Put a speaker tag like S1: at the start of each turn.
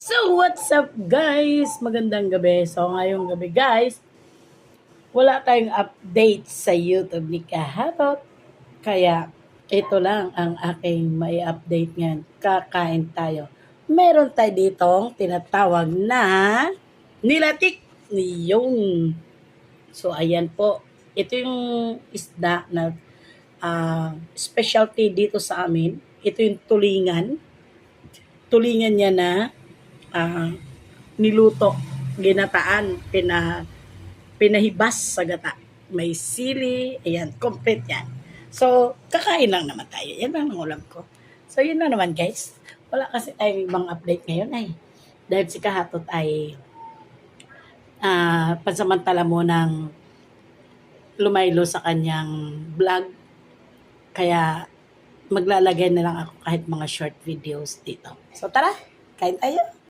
S1: So, what's up guys? Magandang gabi. So, ngayong gabi guys, wala tayong update sa YouTube ni Kahatot. Kaya, ito lang ang aking may update ngayon. Kakain tayo. Meron tayo ditong tinatawag na nilatik. Yung. So, ayan po. Ito yung isda na specialty dito sa amin. Ito yung tulingan. Tulingan niya na niluto, ginataan, pinahibas sa gata. May sili, ayan, complete yan. So, kakain lang naman tayo. Yan lang ang ulam ko. So, yun na naman guys. Wala kasi tayong ibang update ngayon ay. Dahil si Kahatot ay pansamantala mo ng lumaylo sa kanyang vlog. Kaya, maglalagay na lang ako kahit mga short videos dito. So, tara, kain tayo.